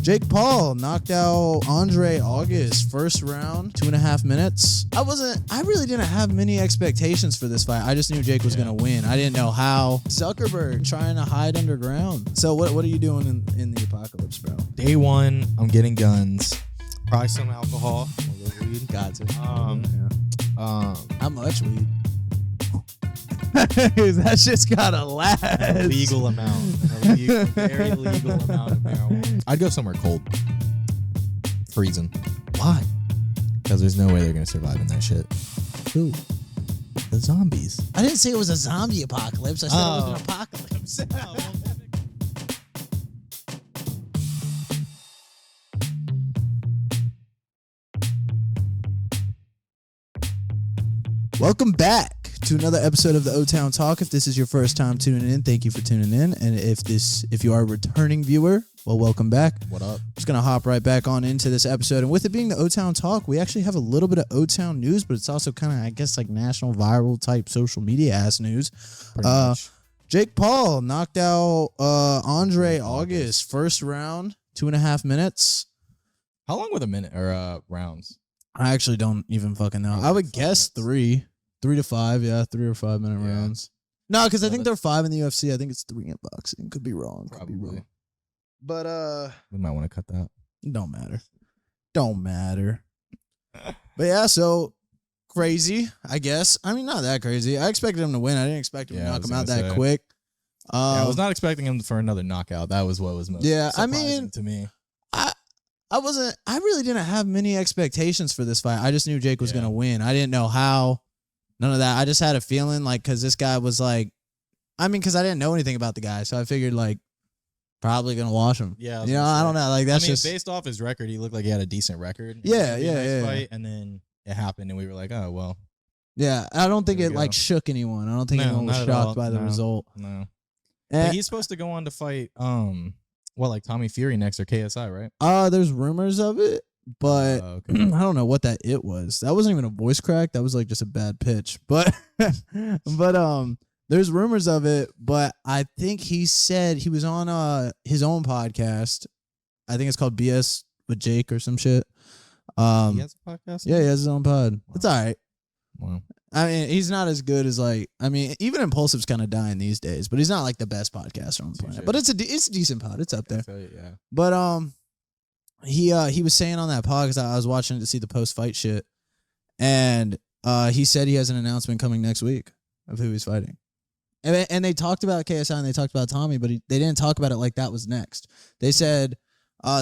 Jake Paul knocked out Andre August first round, 2.5 minutes. I really didn't have many expectations for this fight. I just knew Jake was gonna win. I didn't know how. Zuckerberg trying to hide underground. So what are you doing in the apocalypse, bro? Day one, I'm getting guns, probably some alcohol, a little weed. Got to. How much weed? That shit's gotta last. A legal amount, a very legal amount of marijuana. I'd go somewhere cold, freezing. Why? Because there's no way they're gonna survive in that shit. Who? The zombies. I didn't say it was a zombie apocalypse. I said it was an apocalypse. Welcome back to another episode of the Otown Talk. If this is your first time tuning in, thank you for tuning in. And if you are a returning viewer, well, welcome back. What up? Just gonna hop right back on into this episode. And with it being the Otown Talk, we actually have a little bit of Otown news, but it's also kind of, I guess, like national viral type social media ass news. Pretty much. Jake Paul knocked out Andre August first round, 2.5 minutes. How long were the minute or rounds? I actually don't even fucking know. I would guess 3 to 5. Yeah, 3 or 5 minute rounds. No, because I think they're 5 in the UFC. I think it's 3 in boxing. Could be wrong. Probably. But we might want to cut that. Don't matter. But yeah, so crazy, I guess. I mean, not that crazy. I expected him to win. I didn't expect him to knock him out that quick. I was not expecting him for another knockout. That was what was most surprising to me. I really didn't have many expectations for this fight. I just knew Jake was going to win. I didn't know how. None of that. I just had a feeling like, because this guy was like, because I didn't know anything about the guy. So I figured like, probably going to wash him. Yeah. I don't know. Like that's just based off his record, he looked like he had a decent record. Yeah. Fight, and then it happened and we were like, oh, well. Yeah. I don't think it like shook anyone. I don't think anyone was shocked by the result. No. But he's supposed to go on to fight, like Tommy Fury next or KSI, right? There's rumors of it, but I don't know what that it was. That wasn't even a voice crack. That was like just a bad pitch. But there's rumors of it, but I think he said he was on his own podcast. I think it's called BS with Jake or some shit. He has a podcast? Yeah, he has his own pod. Wow. It's all right. Wow. I mean, he's not as good as even Impulsive's kind of dying these days, but he's not like the best podcaster on the planet. But it's a decent pod. It's up there. Yeah. But he was saying on that pod, because I was watching it to see the post fight shit, and he said he has an announcement coming next week of who he's fighting, and they talked about KSI and they talked about Tommy, but they didn't talk about it like that was next. They said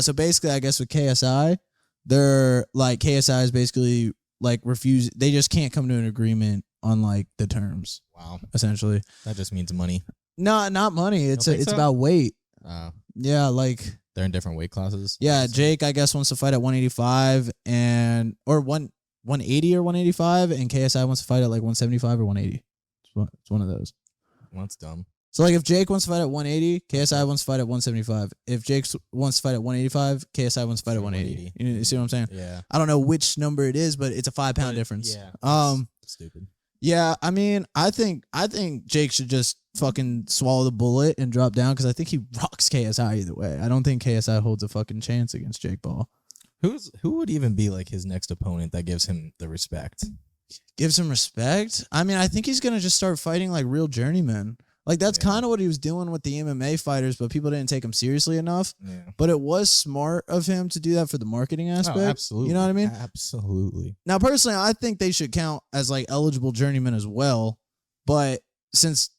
so basically, I guess with KSI, they're like KSI is basically like refuse. They just can't come to an agreement on like the terms. Wow. Essentially. That just means money. No, not money. It's about weight. Yeah, like they're in different weight classes. Yeah, Jake I guess wants to fight at 185 or 180 or 185, and KSI wants to fight at like 175 or 180. It's one of those. Well, that's dumb. So like if Jake wants to fight at 180, KSI wants to fight at 175. If Jake wants to fight at 185, KSI wants to fight at 180. You see what I'm saying? Yeah. I don't know which number it is, but it's a 5-pound difference. Yeah. Stupid. Yeah, I mean, I think Jake should just fucking swallow the bullet and drop down, because I think he rocks KSI either way. I don't think KSI holds a fucking chance against Jake Paul. Who would even be like his next opponent that gives him the respect? Gives him respect? I mean, I think he's gonna just start fighting like real journeymen. Like that's kind of what he was doing with the MMA fighters, but people didn't take him seriously enough. Yeah. But it was smart of him to do that for the marketing aspect. Oh, absolutely. You know what I mean? Absolutely. Now, personally, I think they should count as like eligible journeymen as well. But since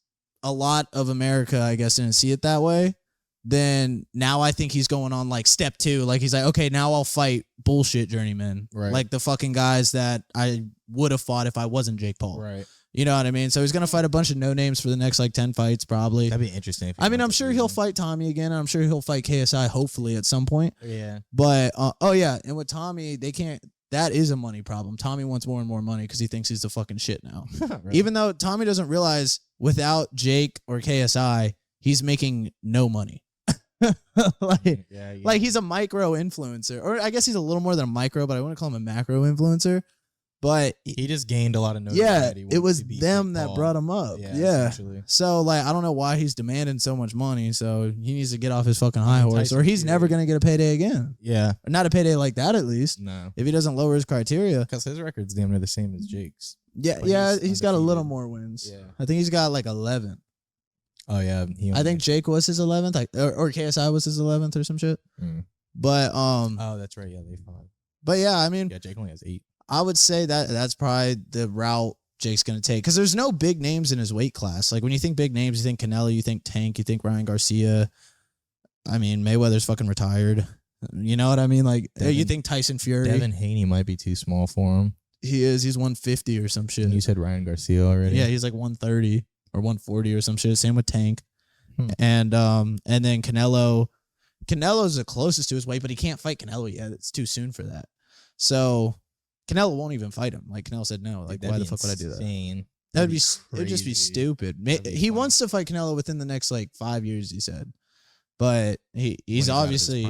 a lot of America, I guess, didn't see it that way, then now I think he's going on like step 2. Like he's like, okay, now I'll fight bullshit journeymen. Right. Like the fucking guys that I would have fought if I wasn't Jake Paul. Right. You know what I mean? So he's going to fight a bunch of no names for the next like 10 fights probably. That'd be interesting. I mean, I'm sure he'll fight Tommy again. I'm sure he'll fight KSI hopefully at some point. Yeah. But, and with Tommy, they can't, that is a money problem. Tommy wants more and more money because he thinks he's the fucking shit now. Right. Even though Tommy doesn't realize without Jake or KSI, he's making no money. Like he's a micro influencer, or I guess he's a little more than a micro, but I wouldn't call him a macro influencer. But he just gained a lot of yeah, notoriety. it was them that brought him up. Yeah. So like, I don't know why he's demanding so much money. So he needs to get off his fucking high horse, or he's never gonna get a payday again. Yeah, or not a payday like that at least. No, if he doesn't lower his criteria, because his record's damn near the same as Jake's. Yeah, he's got a little more wins. Yeah, I think he's got like 11. Oh yeah, I think Jake was his 11th, or KSI was his 11th or some shit. But oh, that's right. Yeah, they fought. But yeah, I mean, yeah, Jake only has 8. I would say that's probably the route Jake's going to take, because there's no big names in his weight class. Like when you think big names, you think Canelo, you think Tank, you think Ryan Garcia. I mean, Mayweather's fucking retired. You know what I mean? Like you think Tyson Fury. Devin Haney might be too small for him. He is. He's 150 or some shit. And you said Ryan Garcia already. Yeah, he's like 130 or 140 or some shit. Same with Tank. And then Canelo. Canelo's the closest to his weight, but he can't fight Canelo yet. It's too soon for that. So Canelo won't even fight him. Like Canelo said no. Like why the fuck would I do that? That would be it would just be stupid. He wants to fight Canelo within the next like 5 years, he said. But he's obviously,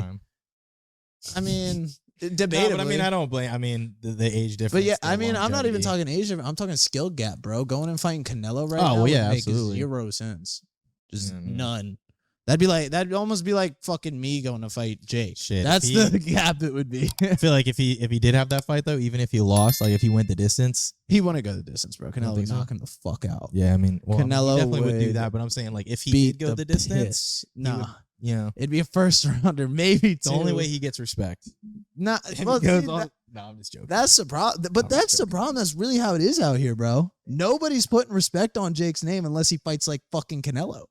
I mean, debatably. No, but I mean, I don't blame. I mean, the age difference. But yeah, I mean, I'm not even talking age difference. I'm talking skill gap, bro. Going and fighting Canelo right now well, yeah, would make absolutely. 0 sense. Just none. That'd almost be like fucking me going to fight Jake. Shit, that's the gap it would be. I feel like if he did have that fight though, even if he lost, like if he went the distance, he wouldn't go the distance, bro. Canelo would knock him the fuck out. Yeah, I mean, Canelo he definitely would do that. But I'm saying like if he did go the distance, nah. Yeah, it'd be a first rounder, maybe two. The only way he gets respect. Nah, well, no, I'm just joking. That's the problem. But that's the problem. That's really how it is out here, bro. Nobody's putting respect on Jake's name unless he fights like fucking Canelo.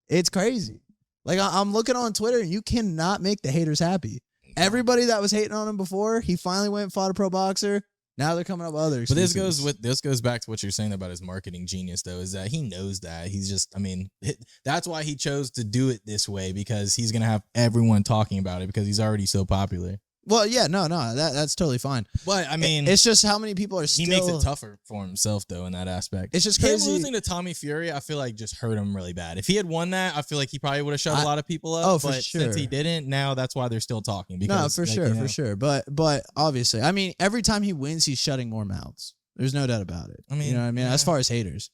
It's crazy. Like I'm looking on Twitter, and you cannot make the haters happy. Everybody that was hating on him before, he finally went and fought a pro boxer. Now they're coming up with other excuses. But this goes back to what you're saying about his marketing genius, though, is that he knows that he's just. I mean, that's why he chose to do it this way, because he's gonna have everyone talking about it because he's already so popular. Well, yeah, no, that's totally fine. But I mean, it's just how many people are still. He makes it tougher for himself, though, in that aspect. It's just crazy. Him losing to Tommy Fury, I feel like just hurt him really bad. If he had won that, I feel like he probably would have shut a lot of people up. Oh, for but sure. Since he didn't, now that's why they're still talking. Because, no, for sure. But obviously, I mean, every time he wins, he's shutting more mouths. There's no doubt about it. I mean, you know what I mean? As far as haters,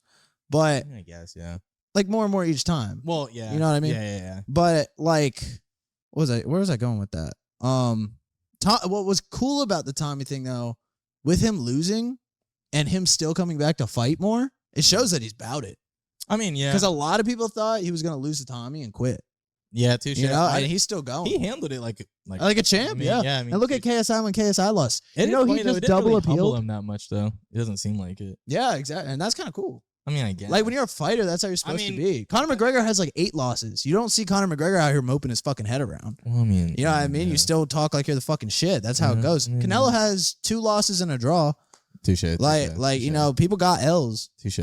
but I guess, yeah, like more and more each time. Well, yeah, you know what I mean? Yeah. But like, where was I going with that? What was cool about the Tommy thing, though, with him losing and him still coming back to fight more, it shows that he's about it. I mean, yeah. Because a lot of people thought he was going to lose to Tommy and quit. Yeah, too. You know, and he's still going. He handled it like a champ, I mean, I mean, and look at KSI when KSI lost. He just double really appealed him that much, though. It doesn't seem like it. Yeah, exactly. And that's kind of cool. I mean, I guess. Like, when you're a fighter, that's how you're supposed to be. Conor McGregor has like 8 losses. You don't see Conor McGregor out here moping his fucking head around. Well, I mean, you know what I mean? Yeah. You still talk like you're the fucking shit. That's how it goes. Canelo has 2 losses and a draw. Touche. You know, people got L's. Touche.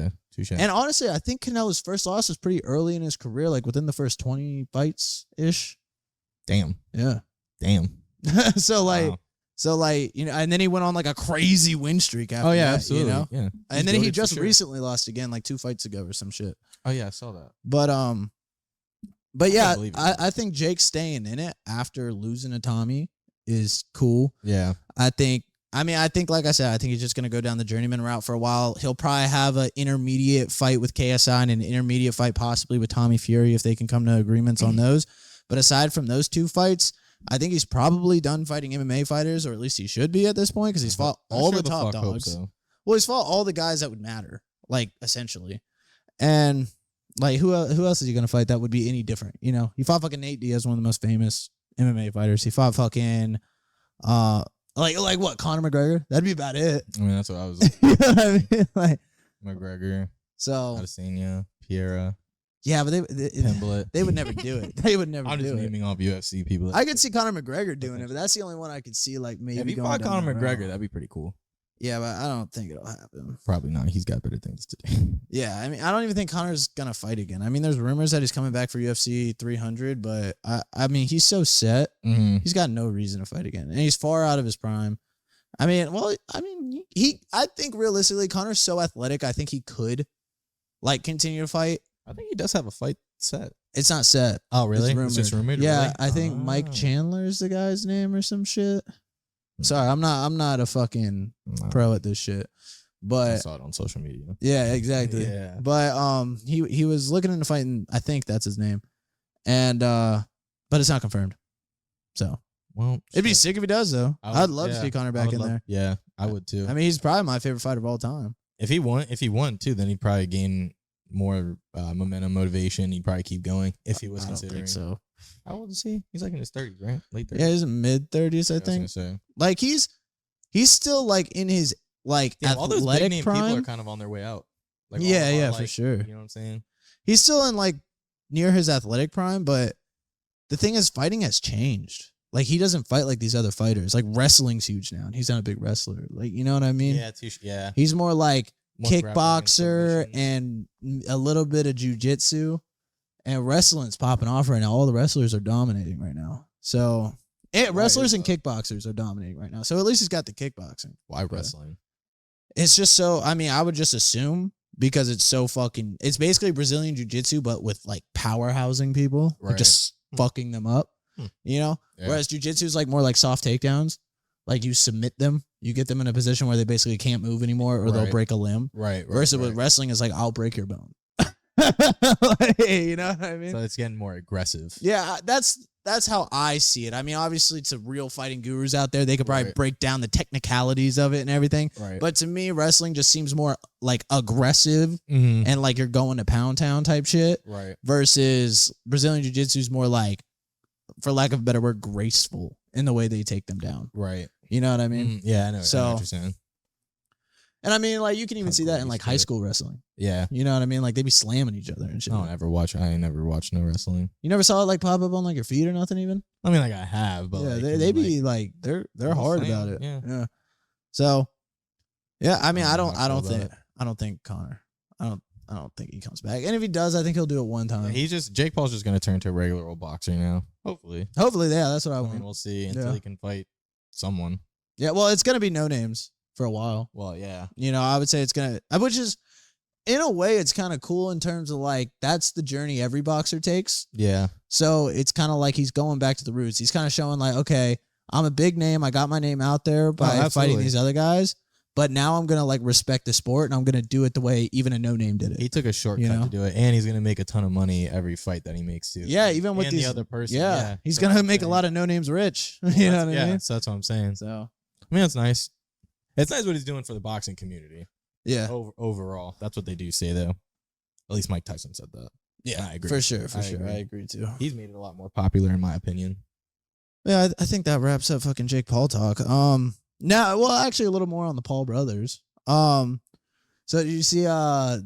And honestly, I think Canelo's first loss was pretty early in his career, like within the first 20 fights-ish. Damn. Yeah. Damn. So, you know, and then he went on like a crazy win streak after that. Absolutely. You know? Yeah. And then he just recently lost again, like 2 fights ago or some shit. Oh, yeah, I saw that. But yeah, I think Jake staying in it after losing to Tommy is cool. Yeah. I think, like I said, I think he's just going to go down the journeyman route for a while. He'll probably have an intermediate fight with KSI and an intermediate fight possibly with Tommy Fury if they can come to agreements on those. But aside from those 2 fights, I think he's probably done fighting MMA fighters, or at least he should be at this point, because he's fought all the top dogs. So. Well, he's fought all the guys that would matter, like, essentially. And, like, who else is he going to fight that would be any different? You know, he fought fucking Nate Diaz, one of the most famous MMA fighters. He fought fucking, like what, Conor McGregor? That'd be about it. I mean, that's what I was you know what I mean? Like, McGregor, so Adesanya, Piera. Yeah, but they would never do it. They would never do it. I'm just naming off UFC people. I could see Conor McGregor doing it, but that's the only one I could see, like, maybe if he going fought down Conor that McGregor, route. that'd be pretty cool. Yeah, but I don't think it'll happen. Probably not. He's got better things to do. Yeah, I mean, I don't even think Conor's going to fight again. I mean, there's rumors that he's coming back for UFC 300, but I mean, he's so set. Mm-hmm. He's got no reason to fight again. And he's far out of his prime. I mean, I think realistically, Conor's so athletic, I think he could, like, continue to fight. I think he does have a fight set. It's not set. Oh, really? It's just rumored? Yeah, really? I think Mike Chandler is the guy's name or some shit. Sorry, I'm not a fucking pro at this shit. I But saw it on social media. yeah, exactly. Yeah. But he was looking into fighting. I think that's his name, and but it's not confirmed. So Well, it'd be shit. sick if he does though. I'd love to see Conor back in there. Yeah, I would too. I mean, he's probably my favorite fighter of all time. If he won too, then he'd probably gain more momentum, motivation. He'd probably keep going if he was I don't considering. think so. How old is he? He's like in his 30s, right? Late 30s. Yeah, he's in mid-30s, I think. Say. Like he's still like in his like Damn, all those big athletic name prime. people are kind of on their way out. Like, Yeah, like, for sure. You know what I'm saying? He's still in like near his athletic prime, but the thing is, fighting has changed. Like he doesn't fight like these other fighters. Like wrestling's huge now, and he's not a big wrestler. Like you know what I mean? Yeah, yeah. He's more like More kickboxer grappling, and a little bit of jujitsu, and wrestling's popping off right now. All the wrestlers are dominating right now. So wrestlers and kickboxers are dominating right now. So at least he's got the kickboxing. Why wrestling? It's just so. I mean, I would just assume because it's so fucking. It's basically Brazilian jiu-jitsu, but with like powerhousing people, like just fucking them up. You know, whereas jiu-jitsu is like more like soft takedowns. Like you submit them, you get them in a position where they basically can't move anymore, or they'll break a limb. Right. Versus with wrestling, is like I'll break your bone. Like, you know what I mean? So it's getting more aggressive. Yeah, that's how I see it. I mean, obviously, to real fighting gurus out there, they could probably break down the technicalities of it and everything. Right. But to me, wrestling just seems more like aggressive and like you're going to Pound Town type shit. Right. Versus Brazilian Jiu-Jitsu is more like, for lack of a better word, graceful in the way they take them down. Right. You know what I mean? Yeah, I know. So, I know what you're saying. And I mean, like, you can even see that in like high school wrestling. Yeah. You know what I mean? Like, they be slamming each other and shit. I ain't never watched no wrestling. You never saw it like pop up on like your feet or nothing even? I mean, like I have, but yeah, like, they be like they're hard about it. Yeah. So, yeah, I mean, I don't think Conor. I don't think he comes back. And if he does, I think he'll do it one time. Yeah, Jake Paul's just gonna turn to a regular old boxer now. Hopefully, yeah, that's what I I want. mean, we'll see until he can fight someone. Yeah, well, it's gonna be no names for a while. Well, yeah. You know, I would say it's gonna, which is, in a way, it's kind of cool in terms of like that's the journey every boxer takes. Yeah. So it's kind of like he's going back to the roots. He's kind of showing like, okay, I'm a big name. I got my name out there by fighting these other guys. But now I'm going to like respect the sport and I'm going to do it the way even a no name did it. He took a shortcut to do it, and he's going to make a ton of money every fight that he makes too. Yeah, even with the other person. Yeah, he's going to make a lot of no names rich. Well, you know what I mean? So that's what I'm saying. So, I mean, that's nice. It's nice what he's doing for the boxing community. Yeah. Overall, that's what they do say though. At least Mike Tyson said that. Yeah, I agree. For sure. Agree. I agree too. He's made it a lot more popular in my opinion. Yeah, I think that wraps up fucking Jake Paul talk. Now, well, actually a little more on the Paul brothers. So you see, I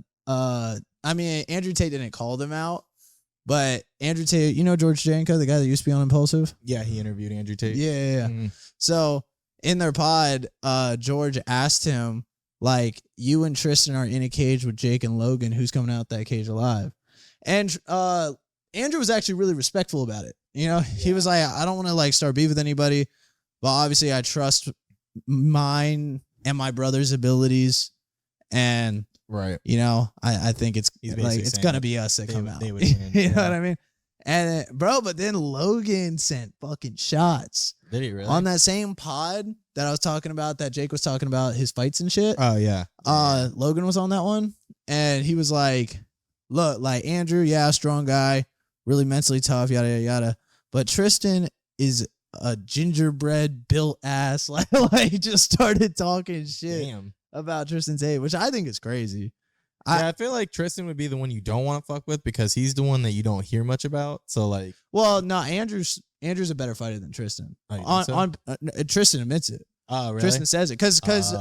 mean, Andrew Tate didn't call them out, but Andrew Tate, you know George Janko, the guy that used to be on Impulsive? Yeah, he interviewed Andrew Tate. Yeah. Mm-hmm. So in their pod, George asked him, like, you and Tristan are in a cage with Jake and Logan. Who's coming out that cage alive? And Andrew was actually really respectful about it. You know, he was like, I don't want to like start beef with anybody, but obviously I trust mine and my brother's abilities. And you know, I think it's like it's gonna be us that come out. They would win, you know what I mean? And bro, but then Logan sent fucking shots. Did he really? On that same pod that I was talking about, that Jake was talking about his fights and shit. Oh yeah. Logan was on that one, and he was like, "Look, like Andrew, yeah, strong guy, really mentally tough, yada yada yada. But Tristan is a gingerbread built ass." Like he just started talking shit about Tristan Tate, which I think is crazy. I feel like Tristan would be the one you don't want to fuck with because he's the one that you don't hear much about. So like, well, no, Andrew's a better fighter than Tristan. Tristan admits it. Oh, really? Tristan says it because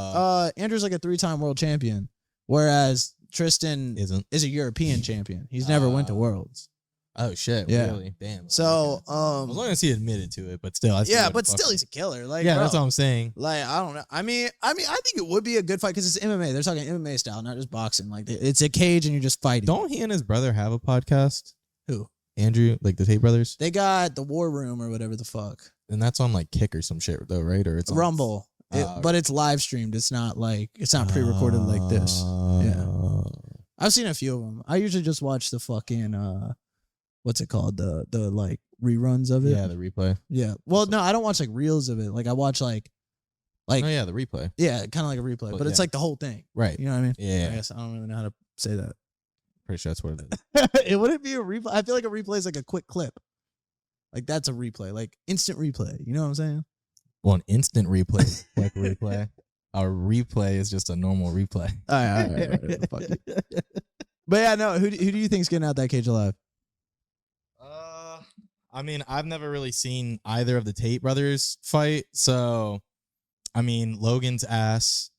Andrew's like a 3-time world champion, whereas Tristan is a European champion. He's never went to Worlds. Oh shit! Yeah. Really? Damn. So, as long as he admitted to it, but still, still, he's a killer. Like, yeah, bro, that's what I'm saying. Like, I don't know. I mean, I think it would be a good fight because it's MMA. They're talking MMA style, not just boxing. Like, it's a cage and you're just fighting. Don't he and his brother have a podcast? Who? Andrew, like the Tate brothers. They got the War Room or whatever the fuck. And that's on like Kick or some shit though, right? Or it's Rumble. But it's live streamed. It's not pre-recorded like this. Yeah. I've seen a few of them. I usually just watch the fucking what's it called? The like reruns of it. Yeah, the replay. Yeah. Well, no, I don't watch like reels of it. Like I watch like Like, oh yeah, the replay. yeah, kind of like a replay, Well, but it's yeah. like the whole thing. Right. You know what I mean? Yeah. I guess I don't really know how to say that. Pretty sure that's what it is. It wouldn't be a replay. I feel like a replay is like a quick clip. Like that's a replay, like instant replay. You know what I'm saying? Well, an instant replay, is a quick replay. A replay is just a normal replay. All right. Fuck it. But yeah, no. Who do you think's getting out that cage alive? I mean, I've never really seen either of the Tate brothers fight, so I mean, Logan's ass,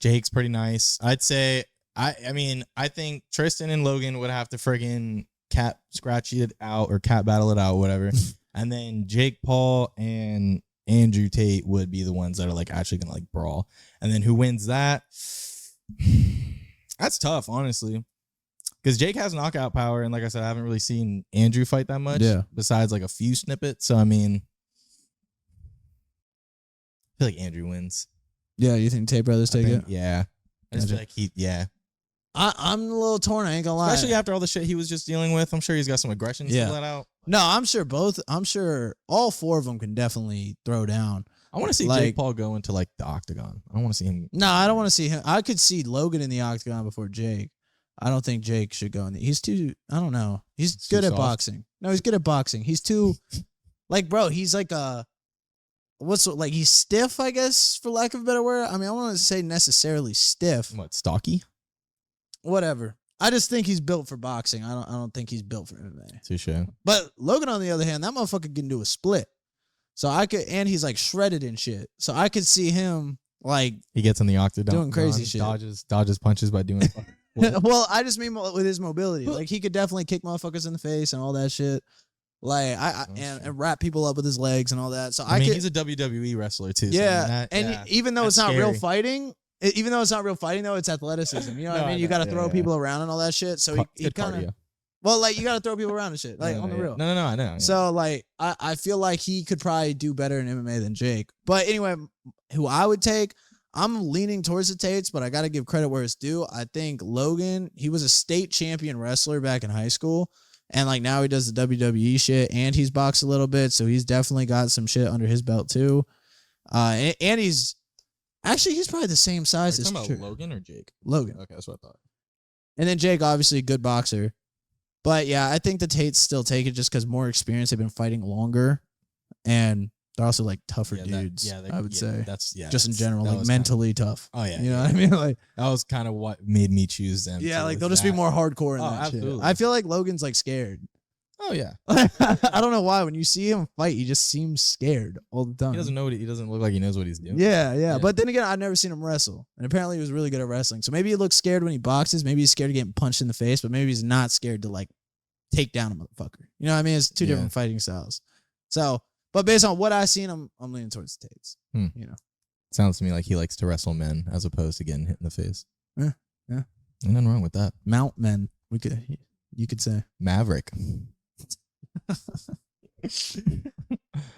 Jake's pretty nice. I'd say I think Tristan and Logan would have to friggin' cat scratch it out or cat battle it out, whatever. And then Jake Paul and Andrew Tate would be the ones that are like actually gonna like brawl. And then who wins that? That's tough, honestly. Because Jake has knockout power, and like I said, I haven't really seen Andrew fight that much. Yeah. Besides like a few snippets. So I mean, I feel like Andrew wins. Yeah, you think Tate brothers take it? Yeah. I just feel like I'm a little torn. I ain't gonna lie. especially after all the shit he was just dealing with. I'm sure he's got some aggression to let out. No, I'm sure all four of them can definitely throw down. I want to see Jake Paul go into like the octagon. I don't want to see him. No, I don't want to see him. I could see Logan in the octagon before Jake. I don't think Jake should go in the. He's too. I don't know. He's good at boxing. No, he's good at boxing. He's too. Like, bro, he's like a. He's stiff, I guess, for lack of a better word. I mean, I don't want to say necessarily stiff. What, stocky? Whatever. I just think he's built for boxing. I don't think he's built for MMA. Touche. But Logan, on the other hand, that motherfucker can do a split. So and he's like shredded and shit. So I could see him like he gets in the octagon, doing crazy shit, dodges punches by doing. Well, I just mean with his mobility. Like he could definitely kick motherfuckers in the face and all that shit. Like and wrap people up with his legs and all that. So I mean, he's a WWE wrestler too. Yeah, so even though it's not scary. real fighting. Even though it's not real fighting, though, it's athleticism. You know what I mean? You got to throw people around and all that shit. So he kind of, well, like you got to throw people around and shit, like on the real. No, I know. Yeah. So like, I feel like he could probably do better in MMA than Jake. But anyway, who I would take, I'm leaning towards the Tates, but I got to give credit where it's due. I think Logan, he was a state champion wrestler back in high school. And like now he does the WWE shit and he's boxed a little bit. So he's definitely got some shit under his belt too. And he's probably the same size as Logan or Jake? Logan. Okay, that's what I thought. And then Jake, obviously a good boxer. But yeah, I think the Tates still take it just because more experience. They've been fighting longer. And they're also like tougher dudes, I would say. Just in general, like mentally tough. Oh, yeah. You know what I mean? Like that was kind of what made me choose them. Yeah, like they'll just be more hardcore in that absolutely. shit. I feel like Logan's like scared. Oh, yeah. I don't know why. When you see him fight, he just seems scared all the time. He doesn't look like he knows what he's doing. Yeah. But then again, I've never seen him wrestle. And apparently he was really good at wrestling. So maybe he looks scared when he boxes. Maybe he's scared of getting punched in the face, but maybe he's not scared to like take down a motherfucker. You know what I mean? It's two different fighting styles. So, but based on what I've seen, I'm leaning towards the Tates. You know. Sounds to me like he likes to wrestle men as opposed to getting hit in the face. Yeah. Ain't nothing wrong with that. Mount men. You could say. Maverick.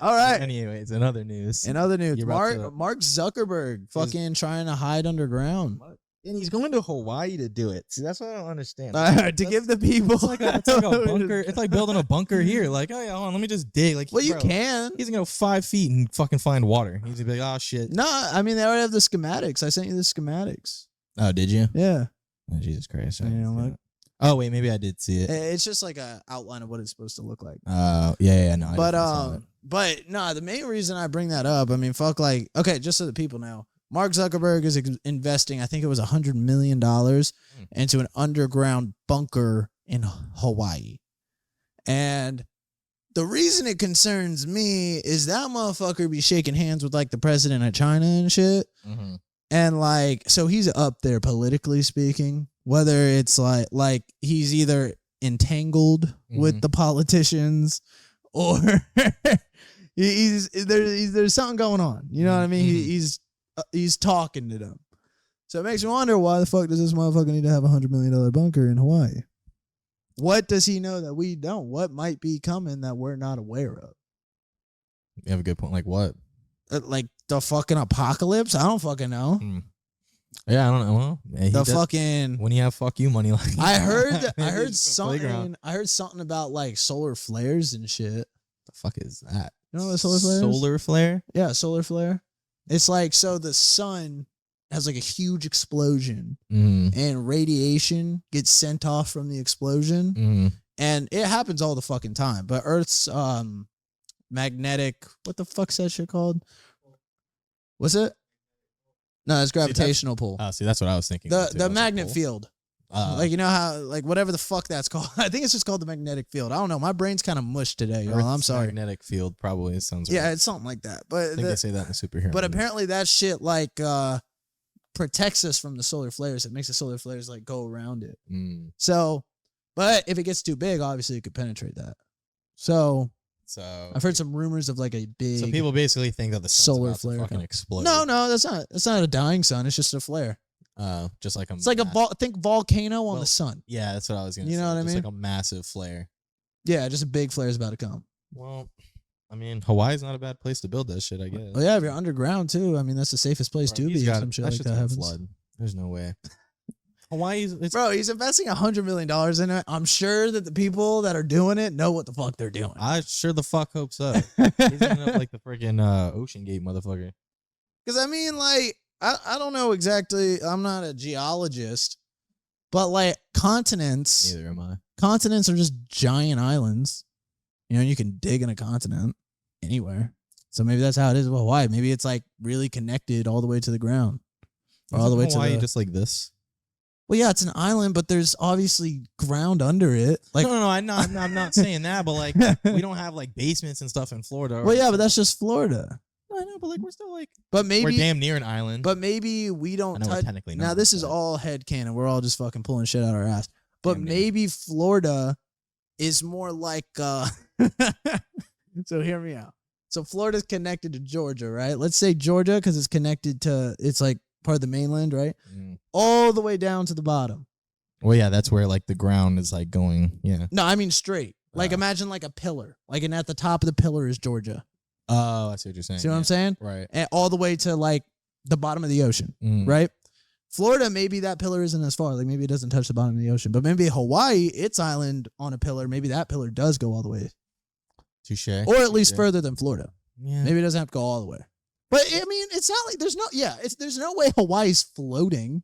All right. Anyways, in other news, Mark Zuckerberg fucking trying to hide underground. And he's going to Hawaii to do it. See, that's what I don't understand. To give the people. It's like a bunker. It's like building a bunker here. Like, oh yeah, hold on, let me just dig. Like, well, you can. He's gonna go 5 feet and fucking find water. He's gonna be like, oh shit. No, I mean they already have the schematics. I sent you the schematics. Oh, did you? Yeah. Oh, Jesus Christ. Look. Oh wait, maybe I did see it. It's just like an outline of what it's supposed to look like. Yeah, no. But no, the main reason I bring that up, I mean, okay, just so the people know, Mark Zuckerberg is investing, I think it was $100 million into an underground bunker in Hawaii. And the reason it concerns me is that motherfucker be shaking hands with like the president of China and shit. Mm-hmm. And like, so he's up there politically speaking, whether it's like he's either entangled with the politicians or there's something going on. You know what I mean? He's talking to them. So it makes me wonder, why the fuck does this motherfucker need to have $100 million bunker in Hawaii? What does he know that we don't? What might be coming that we're not aware of? You have a good point. Like what? Like the fucking apocalypse? I don't fucking know. Yeah, I don't know. Well, when you have fuck you money, like I heard something about like solar flares and shit. The fuck is that? You know what solar flare? Solar flare? Yeah, solar flare. It's like, so the sun has like a huge explosion Mm. and radiation gets sent off from the explosion. Mm. And it happens all the fucking time. But Earth's magnetic, what the fuck's that shit called? What's it? No, it's gravitational pull. Oh, see, that's what I was thinking. The magnet field. Like, you know how, like, whatever the fuck that's called. I think it's just called the magnetic field. I don't know. My brain's kind of mushed today, y'all. I'm sorry. Magnetic field probably sounds. Yeah, right. it's something like that. But I think they say that in the superhero. But movies. apparently that shit like protects us from the solar flares. It makes the solar flares like go around it. Mm. So, but if it gets too big, obviously it could penetrate that. So I've heard some rumors of like a big. So people basically think that the sun's solar about flare to fucking coming. explode. No, that's not. It's not a dying sun. It's just a flare. Just like It's like think volcano on the sun. Yeah, that's what I was gonna say. You know what I mean? Just like a massive flare. Yeah, just a big flare is about to come. Well, I mean, Hawaii's not a bad place to build that shit, I guess. Oh yeah, if you're underground too. I mean, that's the safest place to be. If some shit like that happens. Flood. There's no way. Hawaii's, Bro, he's investing $100 million in it. I'm sure that the people that are doing it know what the fuck they're doing. I sure the fuck hope so. He's ending up like the freaking Ocean Gate motherfucker. Because I mean, like, I don't know exactly. I'm not a geologist, but like continents. Neither am I. Continents are just giant islands. You know, you can dig in a continent anywhere. So maybe that's how it is with Hawaii. Maybe it's like really connected all the way to the ground, or all the way Hawaii to the. Just like this. Well, yeah, it's an island, but there's obviously ground under it. Like, no, I'm not saying that, but like we don't have like basements and stuff in Florida. Well, yeah, but that's just Florida. I know, but like we're still like. But maybe We're damn near an island. But maybe we I don't know we're touch. technically Now not, this is but- all headcanon. We're all just fucking pulling shit out our ass. But Damn near. maybe Florida is more like. So hear me out. So Florida's connected to Georgia, right? Let's say Georgia because it's connected to. It's like part of the mainland, right? Mm. All the way down to the bottom. Well, yeah, that's where like the ground is like going. Yeah. No, I mean straight. Like imagine like a pillar. Like and at the top of the pillar is Georgia. Oh, I see what you're saying. See what I'm saying? Right. And all the way to like the bottom of the ocean. Mm. Right? Florida, maybe that pillar isn't as far. Like maybe it doesn't touch the bottom of the ocean. But maybe Hawaii, its island on a pillar, maybe that pillar does go all the way. Touche. Or at least further than Florida. Yeah. Maybe it doesn't have to go all the way. But I mean, it's not like there's no way Hawaii's floating.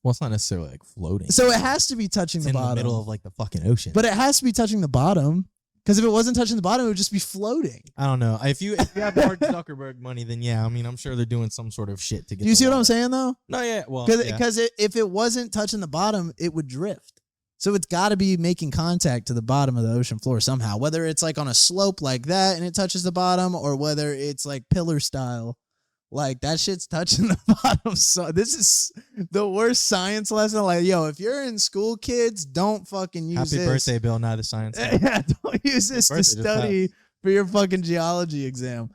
Well, it's not necessarily like floating. So it has to be touching It's the in bottom. the middle of like the fucking ocean. But it has to be touching the bottom. Because if it wasn't touching the bottom, it would just be floating. I don't know. If you have Mark Zuckerberg money, then yeah, I mean, I'm sure they're doing some sort of shit to get. Do you see what I'm water. saying though? No, yeah. Well, Because if it wasn't touching the bottom, it would drift. So it's got to be making contact to the bottom of the ocean floor somehow. Whether it's like on a slope like that and it touches the bottom, or whether it's like pillar style, like that shit's touching the bottom. So this is the worst science lesson. Like, yo, if you're in school, kids, don't fucking use Happy this. birthday, Bill Nye the Science Guy. Yeah, don't use this to Birthday just study for your fucking geology exam.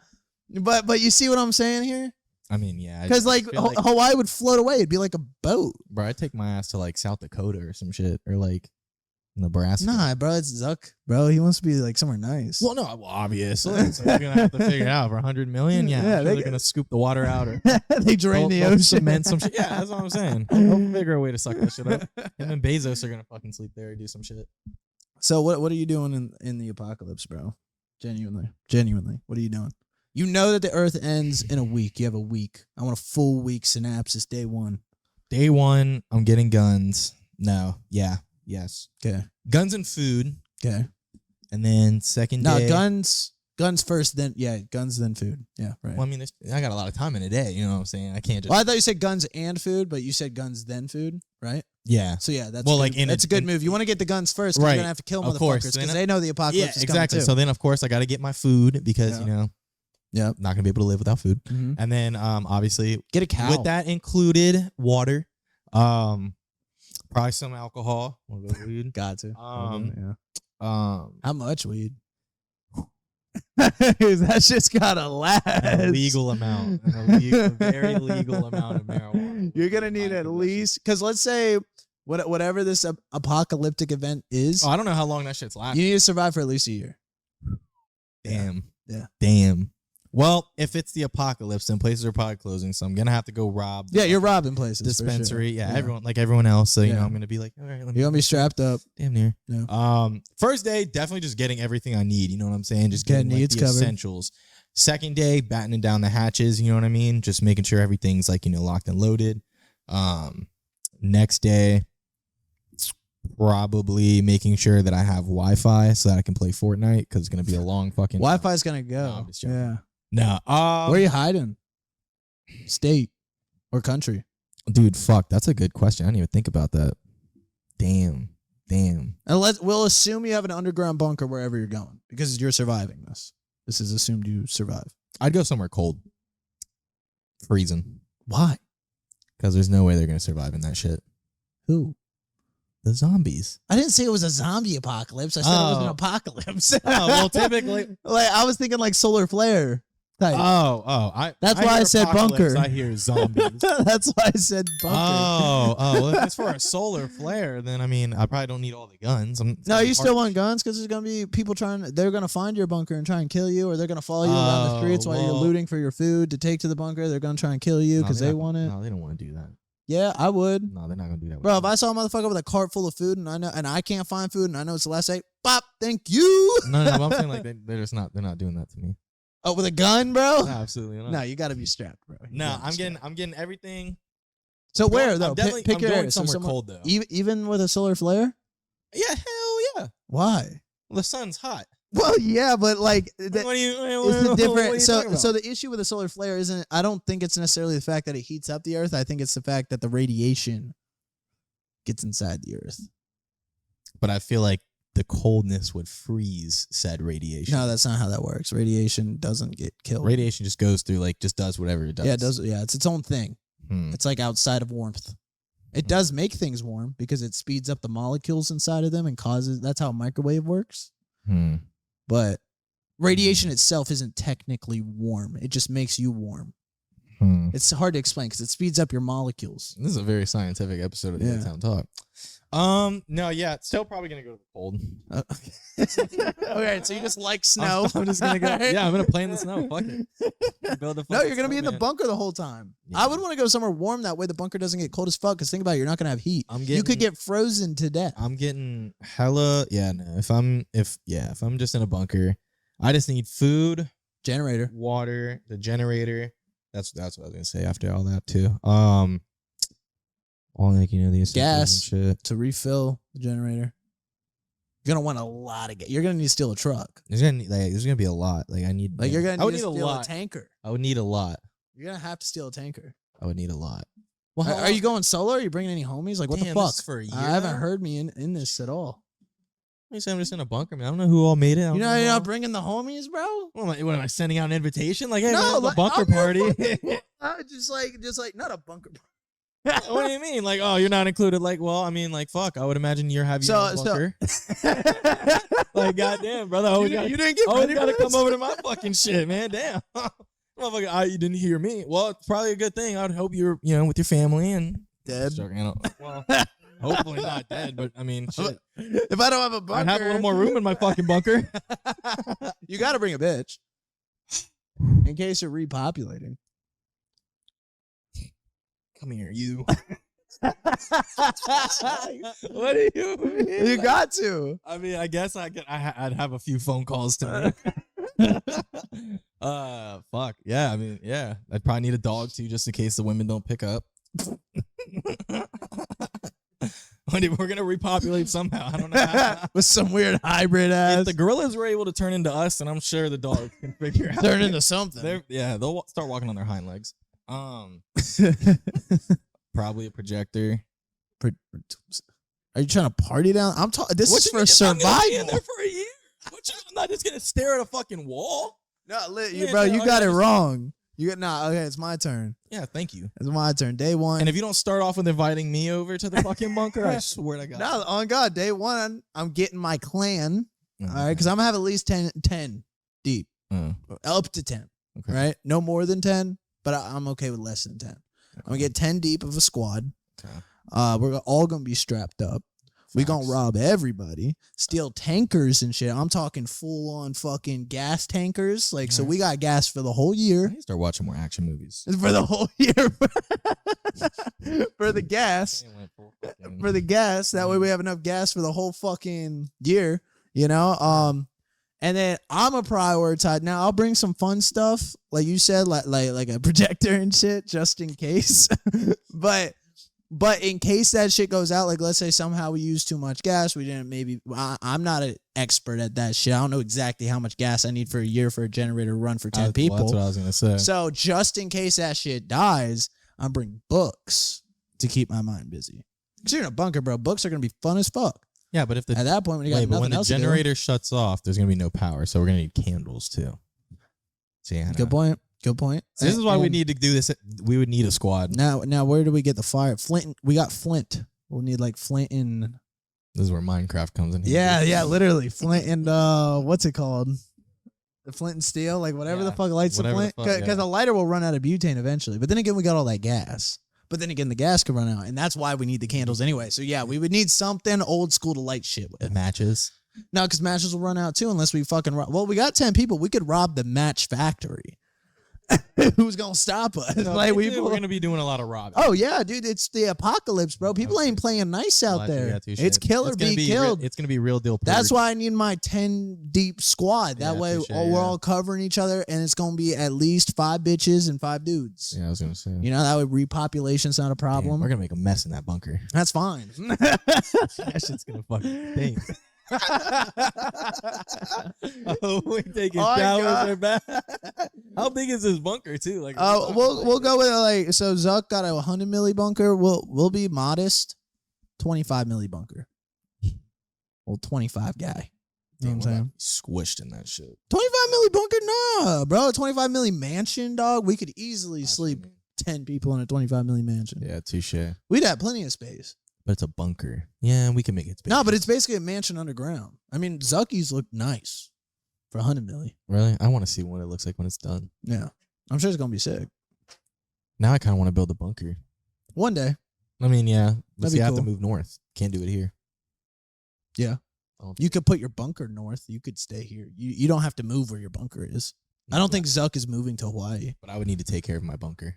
But you see what I'm saying here? I mean, yeah. Because like feel Hawaii would float away. It'd be like a boat. bro, I'd take my ass to like South Dakota or some shit, or like Nebraska. Nah, bro, it's Zuck. Bro, he wants to be like somewhere nice. Well, no, well, obviously. So you're gonna have to figure it out for $100 million. Yeah, Yeah, they're gonna scoop the water out or they drain the they'll ocean. cement some shit. Yeah, that's what I'm saying. They'll figure a way to suck that shit up. And then Bezos are gonna fucking sleep there and do some shit. So what are you doing in the apocalypse, bro? Genuinely, what are you doing? You know that the Earth ends in a week. You have a week. I want a full week synopsis. Day one. Day one, I'm getting guns. No, yeah, yes, Okay. guns and food. Okay. And then second No, day, guns first, then guns, then food. Yeah, right. Well, I mean, I got a lot of time in a day. You know what I'm saying? I can't just. Well, I thought you said guns and food, but you said guns then food, right? Yeah. So yeah, that's Well, good. like that's a good move. You want to get the guns first, 'cause Right. you're gonna have to kill Of course. motherfuckers Then because they know the apocalypse Yeah, is exactly. coming too. So then, of course, I got to get my food because Yeah. you know, Yep. not gonna be able to live without food. Mhm. And then, obviously, Get a cow. with that included water, probably some alcohol, a little bit of weed. got to. Um, How much weed? That shit's gotta last. a legal amount, a very legal amount of marijuana. You're gonna need at least, because let's say whatever this apocalyptic event is, Oh, I don't know how long that shit's you lasting. need to survive for at least a year. Damn. Yeah. Damn. Well, if it's the apocalypse, then places are probably closing, so I'm gonna have to go rob. Yeah, you're robbing places. for sure. dispensary. Yeah, everyone else. So you know, Yeah. I'm gonna be like, all right, let me. You're gonna be strapped up. damn near. Yeah. First day, definitely just getting everything I need. You know what I'm saying? Just Get getting like, needs the covered. essentials. Second day, battening down the hatches, you know what I mean? Just making sure everything's like, locked and loaded. Next day, probably making sure that I have Wi-Fi so that I can play Fortnite because it's going to be a long fucking... Wi-Fi's going to No, go. I'm just joking. Yeah. No. Where are you hiding? State or country? Dude, fuck. That's a good question. I didn't even think about that. Damn. And we'll assume you have an underground bunker wherever you're going because you're surviving this. This is assumed you survive. I'd go somewhere cold. Freezing. Why? Because there's no way they're going to survive in that shit. Who? The zombies. I didn't say it was a zombie apocalypse. I said it was an apocalypse. Oh, well, typically... Like I was thinking like solar flare type. That's why I said bunker. I hear zombies. That's why I said bunker. Well, if it's for a solar flare, then I mean, I probably don't need all the guns. No, you still want guns because there's gonna be people they're gonna find your bunker and try and kill you, or they're gonna follow you around the streets while you're looting for your food to take to the bunker. They're gonna try and kill you because they want it. No, they don't want to do that. Yeah, I would. No, they're not gonna do that. Bro, if I saw a motherfucker with a cart full of food and I can't find food and I know it's the last day, pop, thank you. No, but I'm saying like they're not doing that to me. Oh, with a gun, bro? No, absolutely not. No, you gotta be strapped, bro. I'm getting everything. So where though? Pick your going area. somewhere cold though. Even with a solar flare? Yeah, hell yeah. Why? Well, the sun's hot. Well, yeah, but like What are you? it's the different. So So the issue with a solar flare isn't. I don't think it's necessarily the fact that it heats up the Earth. I think it's the fact that the radiation gets inside the Earth. But I feel like the coldness would freeze said radiation. No, that's not how that works. Radiation doesn't get killed. Radiation just goes through, like, just does whatever it does. Yeah, it does. Yeah, it's its own thing. It's like outside of warmth. It does make things warm because it speeds up the molecules inside of them and causes. That's how a microwave works. But radiation itself isn't technically warm. It just makes you warm. It's hard to explain because it speeds up your molecules. This is a very scientific episode of the Otown Talk. No, yeah, it's still probably gonna go to the cold. Okay, so you just like snow. I'm just gonna go. Yeah, I'm gonna play in the snow. Fuck it. No, you're gonna be in the bunker the whole time. Yeah. I would want to go somewhere warm that way the bunker doesn't get cold as fuck. Because think about it, you're not gonna have heat. You could get frozen to death. I'm getting hella. Yeah, no. If I'm just in a bunker, I just need food, generator, water, the generator. That's what I was gonna say after all that too. All like the gas shit to refill the generator. You're gonna want a lot of gas. You're gonna need to steal a truck. There's gonna be a lot. Like I need. Like you're gonna need to steal a tanker. I would need a lot. You're gonna have to steal a tanker. I would need a lot. Well, are you going solo? Are you bringing any homies? Like what the fuck? This is for a year I haven't heard me in this at all. You say I'm just in a bunker, man. I don't know who all made it. You're not bringing the homies, bro. What am I sending out an invitation? Like, hey, no, a bunker party. just like not a bunker party. What do you mean? Like, oh, you're not included? Like, well, I mean, like, fuck. I would imagine you're having your own bunker. Like, goddamn, brother. You didn't get ready. You gotta come over to my fucking shit, man. Damn, motherfucker. You didn't hear me. Well, it's probably a good thing. I'd hope you're, with your family and dead. Well, hopefully not dead, but I mean, shit. If I don't have a bunker, I'd have a little more room in my fucking bunker. You got to bring a bitch in case you're repopulating. Come here, you. What do you mean? You got to. I mean, I guess I'd have a few phone calls to me. Fuck. Yeah, I mean, yeah. I'd probably need a dog too, just in case the women don't pick up. We're gonna repopulate somehow. I don't know how. With some weird hybrid ass. If the gorillas were able to turn into us, then I'm sure the dog can figure out. Turn into something. They'll start walking on their hind legs. Probably a projector. Are you trying to party down? I'm talking. This is for survival. I'm be in there for a year. I'm not just gonna stare at a fucking wall. No, bro, you got it wrong. Okay, it's my turn. Yeah, thank you. It's my turn. Day one. And if you don't start off with inviting me over to the fucking bunker, I swear to God. No, on God, day one, I'm getting my clan. All right, because I'm gonna have at least 10 deep, up to 10. Okay. Right, no more than 10, but I'm okay with less than 10. Okay. I'm gonna get 10 deep of a squad. Okay. We're all gonna be strapped up. We're going to rob everybody, steal tankers and shit. I'm talking full-on fucking gas tankers. Like, so we got gas for the whole year. I need to start watching more action movies. For the whole year. For the gas. For the gas. That way we have enough gas for the whole fucking year, And then I'm a prioritize. Now I'll bring some fun stuff, like you said, like a projector and shit, just in case. but in case that shit goes out, like let's say somehow we use too much gas, we didn't maybe. I'm not an expert at that shit. I don't know exactly how much gas I need for a year for a generator to run for 10 people. Well, that's what I was gonna say. So just in case that shit dies, I'm bringing books to keep my mind busy. Because you're in a bunker, bro. Books are gonna be fun as fuck. Yeah, but if At that point, when you got nothing when the else to do. generator shuts off, there's gonna be no power, so we're gonna need candles too. So yeah, Good point. Good point. So this is why we need to do this. We would need a squad. Now, where do we get the fire? Flint. We got flint. We'll need like flint and. This is where Minecraft comes in. Yeah, literally flint and what's it called? The flint and steel, like whatever the fuck lights the flint, because a lighter will run out of butane eventually. But then again, we got all that gas. But then again, the gas could run out, and that's why we need the candles anyway. So yeah, we would need something old school to light shit with. Matches. No, because matches will run out too unless we fucking rob. Well, we got 10 people. We could rob the match factory. Who's gonna stop us? No, like we're gonna be doing a lot of robbing. Oh yeah, dude, it's the apocalypse, bro. People ain't playing nice out there. It's kill or be killed. It's gonna be real deal. That's why I need my 10 deep squad. That way, we're all covering each other, and it's gonna be at least 5 bitches and 5 dudes. Yeah, I was gonna say. You know, that way repopulation's not a problem. Damn, we're gonna make a mess in that bunker. That's fine. That shit's gonna fucking stink. We taking showers or bath. How big is this bunker too? Like, we'll go with like, so Zuck got a 100 milli bunker. We'll be modest, 25 milli bunker. Well, 25 guy. You know what I'm saying? Squished in that shit. 25 milli bunker, nah, bro. 25 milli mansion, dog. We could easily sleep 10 people in a 25 milli mansion. Yeah, touche. We'd have plenty of space. But it's a bunker. Yeah, we can make it spacious. No, but it's basically a mansion underground. I mean, Zuckies look nice for 100 milli. Really? I want to see what it looks like when it's done. Yeah. I'm sure it's going to be sick. Now I kind of want to build a bunker. One day. I mean, yeah. That'd See, be I have to cool. move north. Can't do it here. Yeah. You could put your bunker north. You could stay here. You don't have to move where your bunker is. I don't think Zuck is moving to Hawaii. But I would need to take care of my bunker.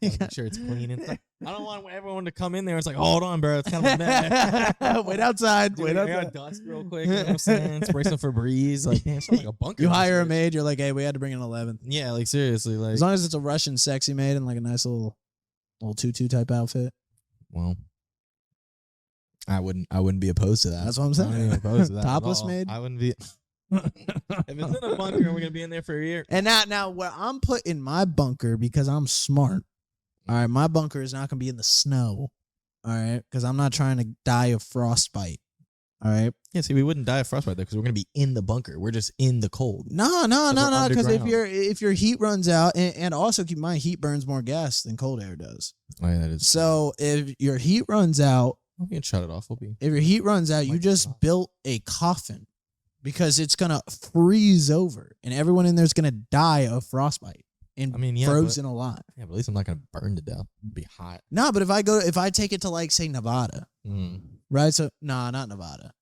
Make sure it's clean and stuff. I don't want everyone to come in there. It's like, hold on, bro. It's kind of a mess. Wait outside. Dude, Wait I got outside. dust real quick. You know what I'm saying? Spray some Febreze. Like, damn, it's not like a bunker. You hire a maid. You're like, hey, we had to bring an 11th. Yeah, like seriously, like As long as it's a Russian sexy maid and like a nice little tutu type outfit. Well, I wouldn't be opposed to that. That's what I'm saying. I wouldn't be opposed to that. Topless at all. maid? I wouldn't be. If it's in a bunker and we're gonna be in there for a year. And now where I'm putting my bunker, because I'm smart. All right, my bunker is not gonna be in the snow. All right, because I'm not trying to die of frostbite. All right. Yeah, see, we wouldn't die of frostbite though, because we're gonna be in the bunker. We're just in the cold. No. Because if underground. if your heat runs out, and also keep in mind, heat burns more gas than cold air does. Oh, yeah, that is. So if your heat runs out, We can shut it off. We'll be. if your heat runs out, you just built a coffin, because it's gonna freeze over, and everyone in there's gonna die of frostbite and frozen alive. Yeah, but at least I'm not gonna burn to death. It'd be hot. No, but if I take it to like say Nevada, Mm. right? So not Nevada,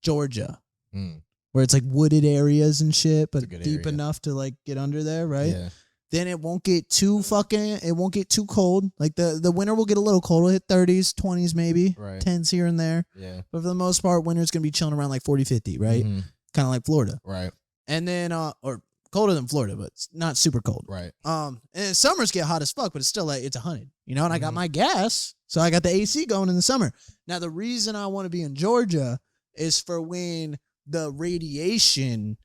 Georgia, Mm. where it's like wooded areas and shit, but a good deep area. enough to like get under there, right? Yeah. Then it won't get too cold. Like the winter will get a little cold. It'll hit 30s, 20s maybe, Right. 10s here and there. Yeah. But for the most part, winter's going to be chilling around like 40, 50, right? Mhm. Kind of like Florida. Right. And then, or colder than Florida, but it's not super cold. Right. And summers get hot as fuck, but it's still like, it's 100, you know? And I got Mhm. my gas, so I got the AC going in the summer. Now, the reason I want to be in Georgia is for when the radiation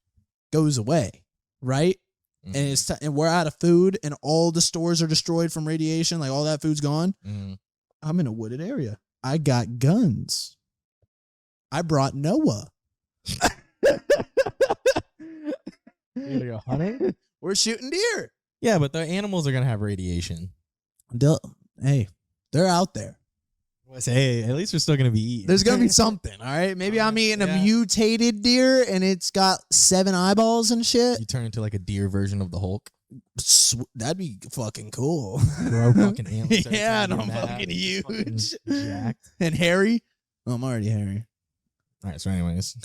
goes away, right? Mhm. And and we're out of food, and all the stores are destroyed from radiation. Like all that food's gone. Mhm. I'm in a wooded area. I got guns. I brought Noah. You gonna go hunting? We're shooting deer. Yeah, but the animals are gonna have radiation. Hey, they're out there. I say, hey, at least we're still gonna be eating. There's gonna be something. All right. Maybe I'm eating a Yeah. mutated deer, and it's got 7 eyeballs and shit. You turn into like a deer version of the Hulk. That'd be fucking cool. Grow fucking antlers. every Yeah, time and you're I'm mad. fucking Fucking huge. jacked. And hairy. Oh, I'm already hairy. All right. So, anyways,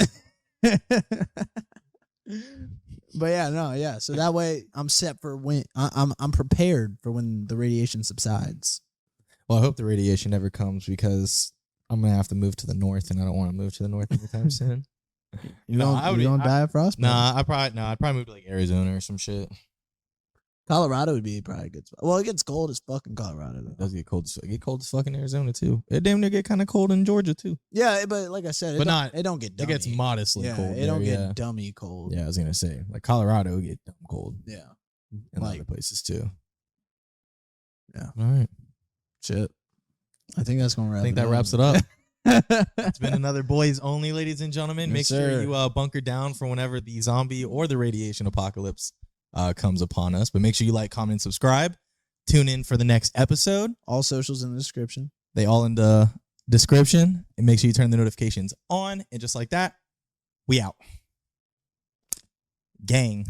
But yeah. So that way I'm set for when I'm prepared for when the radiation subsides. well, I hope the radiation never comes because I'm gonna have to move to the north, and I don't want to move to the north anytime soon. You No, don't die of frostbite. I'd probably move to like Arizona or some shit. Colorado would be probably a good spot. Well, it gets cold as fuck in Colorado though. It does get cold. It get cold as fuck in Arizona too. It damn near get kind of cold in Georgia too. Yeah, but like I said, it don't get dummy. It gets modestly cold. It don't get dummy cold. Yeah, I was gonna say like Colorado get dumb cold. Yeah, and other places too. Yeah. All right. Shit. I think that's gonna wrap. I think that wraps it up. It's been another Boys Only, ladies and gentlemen. Make sure you bunker down for whenever the zombie or the radiation apocalypse comes upon us. But make sure you like, comment, and subscribe. Tune in for the next episode. All socials in the description. They all in the description. And make sure you turn the notifications on. And just like that, we out. Gang.